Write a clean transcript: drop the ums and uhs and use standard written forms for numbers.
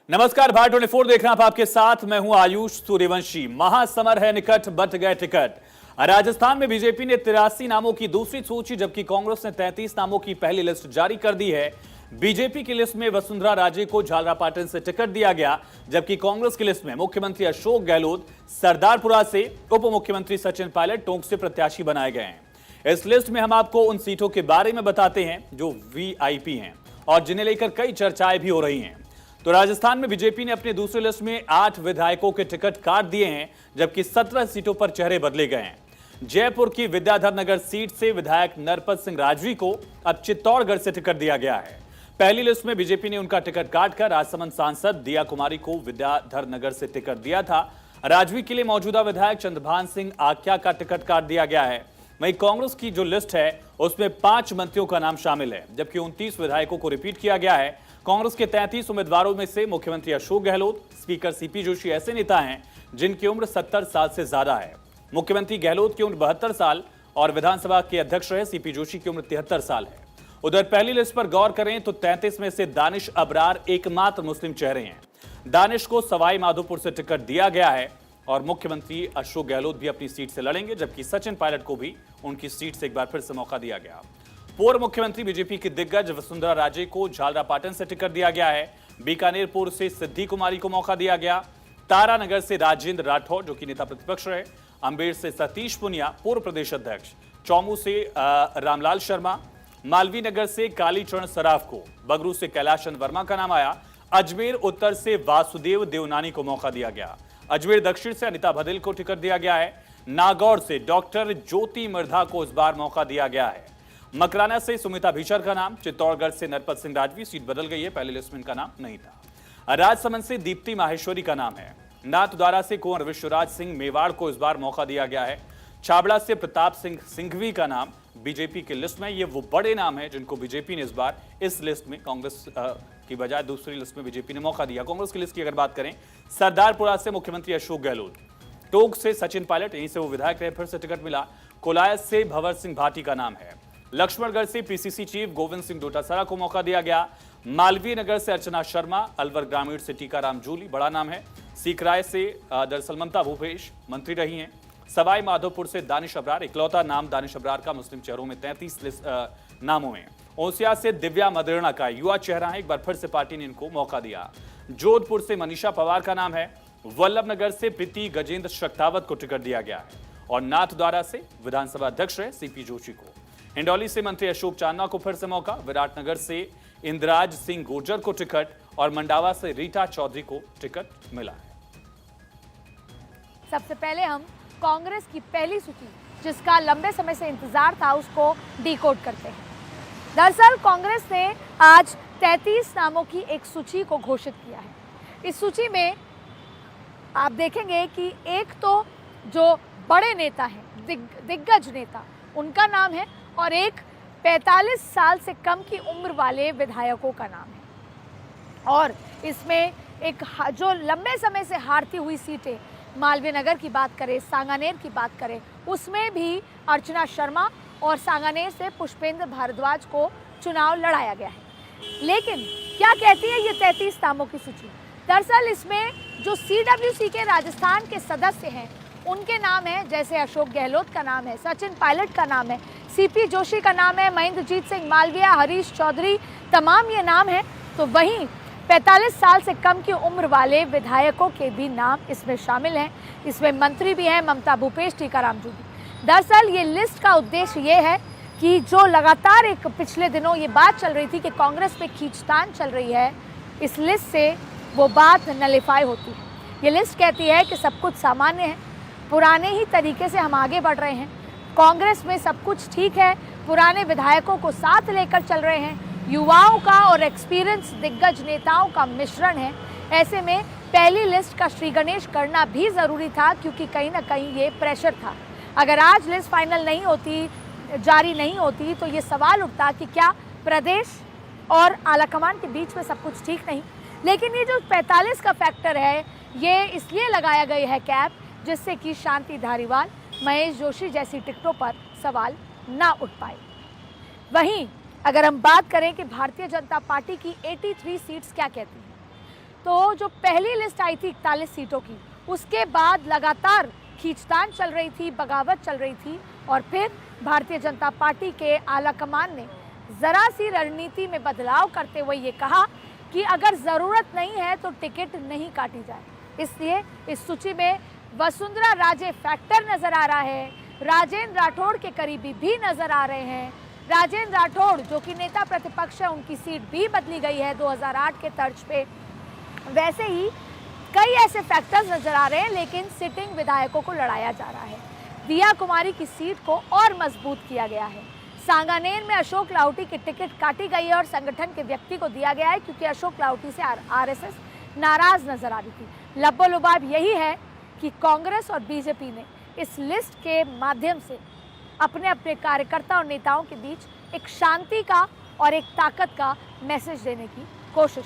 नमस्कार, भारत 24 देख रहे हैं आप, आपके साथ मैं हूं आयुष सूर्यवंशी। महासमर है निकट, बंट गए टिकट। राजस्थान में बीजेपी ने 83 नामों की दूसरी सूची, जबकि कांग्रेस ने 33 नामों की पहली लिस्ट जारी कर दी है। बीजेपी की लिस्ट में वसुंधरा राजे को झालरापाटन से टिकट दिया गया, जबकि कांग्रेस की लिस्ट में मुख्यमंत्री अशोक गहलोत सरदारपुरा से, उप मुख्यमंत्री सचिन पायलट टोंक से प्रत्याशी बनाए गए हैं। इस लिस्ट में हम आपको उन सीटों के बारे में बताते हैं जो वीआईपी हैं और जिन्हें लेकर कई चर्चाएं भी हो रही हैं। तो राजस्थान में बीजेपी ने अपनी दूसरी लिस्ट में 8 विधायकों के टिकट काट दिए हैं, जबकि 17 सीटों पर चेहरे बदले गए हैं। जयपुर की विद्याधर नगर सीट से विधायक नरपत सिंह राजवी को अब चित्तौड़गढ़ से टिकट दिया गया है। पहली लिस्ट में बीजेपी ने उनका टिकट काटकर राजसमंद सांसद दिया कुमारी को विद्याधर नगर से टिकट दिया था। राजवी के लिए मौजूदा विधायक चंद्रभान सिंह आख्या का टिकट काट दिया गया है। वहीं कांग्रेस की जो लिस्ट है उसमें 5 मंत्रियों का नाम शामिल है, जबकि 29 विधायकों को रिपीट किया गया है। कांग्रेस के 33 उम्मीदवारों में से मुख्यमंत्री अशोक गहलोत, स्पीकर सीपी जोशी ऐसे नेता हैं जिनकी उम्र 70 साल से ज्यादा है। मुख्यमंत्री गहलोत की उम्र 72 साल और विधानसभा के अध्यक्ष रहे सीपी जोशी की उम्र 73 साल है। उधर पहली लिस्ट पर गौर करें तो 33 में से दानिश अबरार एकमात्र मुस्लिम चेहरे हैं। दानिश को सवाई माधोपुर से टिकट दिया गया है और मुख्यमंत्री अशोक गहलोत भी अपनी सीट से लड़ेंगे, जबकि सचिन पायलट को भी उनकी सीट से एक बार फिर से मौका दिया गया। पूर्व मुख्यमंत्री बीजेपी की दिग्गज वसुंधरा राजे को झालरापाटन से टिकट दिया गया है। बीकानेरपुर से सिद्धि कुमारी को मौका दिया गया। तारानगर से राजेंद्र राठौर जो कि नेता प्रतिपक्ष रहे, अंबेर से सतीश पुनिया पूर्व प्रदेश अध्यक्ष, चौमू से रामलाल शर्मा, मालवीय नगर से कालीचरण सराफ को, बगरू से कैलाश वर्मा का नाम आया। अजमेर उत्तर से वासुदेव देवनानी को मौका दिया गया। अजमेर दक्षिण से अनिता भदेल को टिकट दिया गया है। नागौर से डॉक्टर ज्योति मिर्धा को इस बार मौका दिया गया है। मकराना से सुमिता भीचर का नाम, चित्तौड़गढ़ से नरपत सिंह राजवी, सीट बदल गई है, पहले लिस्ट में इनका नाम नहीं था। राजसमंद से दीप्ति माहेश्वरी का नाम है। नाथद्वारा से कुंवर विश्वराज सिंह मेवाड़ को इस बार मौका दिया गया है। छाबड़ा से प्रताप सिंह सिंघवी का नाम बीजेपी की लिस्ट में। ये वो बड़े नाम है जिनको बीजेपी ने इस बार इस लिस्ट में कांग्रेस की बजाय दूसरी लिस्ट में बीजेपी ने मौका दिया। कांग्रेस की लिस्ट की अगर बात करें, सरदारपुरा से मुख्यमंत्री अशोक गहलोत, टोंक से सचिन पायलट, यहीं से वो विधायक रहे, फिर से टिकट मिला। कोलायत से भंवर सिंह भाटी का नाम है। लक्ष्मणगढ़ से पीसीसी चीफ गोविंद सिंह डोटासरा को मौका दिया गया। मालवीय नगर से अर्चना शर्मा, अलवर ग्रामीण से टीकाराम जूली, बड़ा नाम है। सीकराय से दरअसल ममता भूपेश मंत्री रही हैं। सवाई माधोपुर से दानिश अबरार, इकलौता नाम दानिश अबरार का मुस्लिम चेहरों में 33 नामों में। ओसिया से दिव्या मदेरणा का युवा चेहरा है, एक बार फिर से पार्टी ने इनको मौका दिया। जोधपुर से मनीषा पवार का नाम है। वल्लभनगर से प्रीति गजेंद्र शक्तावत को टिकट दिया गया है और नाथद्वारा से विधानसभा अध्यक्ष रहे सीपी जोशी को। हिंडौली से मंत्री अशोक चांदना को फिर से मौका। विराटनगर से इंद्राज सिंह गुर्जर को टिकट और मंडावा से रीटा चौधरी को टिकट मिला है। सबसे पहले हम कांग्रेस की पहली सूची, जिसका लंबे समय से इंतजार था, उसको डिकोड करते हैं। दरअसल कांग्रेस ने आज 33 नामों की एक सूची को घोषित किया है। इस सूची में आप देखेंगे कि एक तो जो बड़े नेता हैं, दिग्गज नेता, उनका नाम है और एक 45 साल से कम की उम्र वाले विधायकों का नाम है। और इसमें एक जो लंबे समय से हारती हुई सीटें, मालवीय नगर की बात करें, सांगानेर की बात करें, उसमें भी अर्चना शर्मा और सांगानेर से पुष्पेंद्र भारद्वाज को चुनाव लड़ाया गया है। लेकिन क्या कहती है ये 33 नामों की सूची? दरअसल इसमें जो CWC के राजस्थान के सदस्य हैं उनके नाम है, जैसे अशोक गहलोत का नाम है, सचिन पायलट का नाम है, सीपी जोशी का नाम है, महेंद्रजीत सिंह मालविया, हरीश चौधरी, तमाम ये नाम है। तो वहीं 45 साल से कम की उम्र वाले विधायकों के भी नाम इसमें शामिल हैं। इसमें मंत्री भी हैं, ममता भूपेश, टीकाराम जूली। दरअसल ये लिस्ट का उद्देश्य ये है कि जो लगातार एक पिछले दिनों ये बात चल रही थी कि कांग्रेस पे खींचतान चल रही है, इस लिस्ट से वो बात नलिफाई होती है। ये लिस्ट कहती है कि सब कुछ सामान्य है, पुराने ही तरीके से हम आगे बढ़ रहे हैं, कांग्रेस में सब कुछ ठीक है, पुराने विधायकों को साथ लेकर चल रहे हैं, युवाओं का और एक्सपीरियंस दिग्गज नेताओं का मिश्रण है। ऐसे में पहली लिस्ट का श्री गणेश करना भी ज़रूरी था, क्योंकि कहीं ना कहीं ये प्रेशर था। अगर आज लिस्ट फाइनल नहीं होती, जारी नहीं होती, तो ये सवाल उठता कि क्या प्रदेश और आलाकमान के बीच में सब कुछ ठीक नहीं। लेकिन ये जो 45 का फैक्टर है, ये इसलिए लगाया गया है कैप, जिससे कि शांति धारीवाल, महेश जोशी जैसी टिकटों पर सवाल ना उठ पाए। वहीं अगर हम बात करें कि भारतीय जनता पार्टी की 83 सीट्स क्या कहती हैं, तो जो पहली लिस्ट आई थी 41 सीटों की, उसके बाद लगातार खींचतान चल रही थी, बगावत चल रही थी और फिर भारतीय जनता पार्टी के आला कमान ने जरा सी रणनीति में बदलाव करते हुए ये कहा कि अगर ज़रूरत नहीं है तो टिकट नहीं काटी जाए। इसलिए इस सूची में वसुंधरा राजे फैक्टर नजर आ रहा है, राजेंद्र राठौड़ के करीबी भी नजर आ रहे हैं। राजेंद्र राठौड़ जो कि नेता प्रतिपक्ष है, उनकी सीट भी बदली गई है 2008 के तर्ज पे। वैसे ही कई ऐसे फैक्टर्स नजर आ रहे हैं, लेकिन सिटिंग विधायकों को लड़ाया जा रहा है। दिया कुमारी की सीट को और मजबूत किया गया है। सांगानेर में अशोक लाउटी की टिकट काटी गई है और संगठन के व्यक्ति को दिया गया है, क्योंकि अशोक लाउटी से आरएसएस नाराज नजर आ रही थी। लब्बो-लुबाब यही है कि कांग्रेस और बीजेपी ने इस लिस्ट के माध्यम से अपने अपने कार्यकर्ता और नेताओं के बीच एक शांति का और एक ताकत का मैसेज देने की कोशिश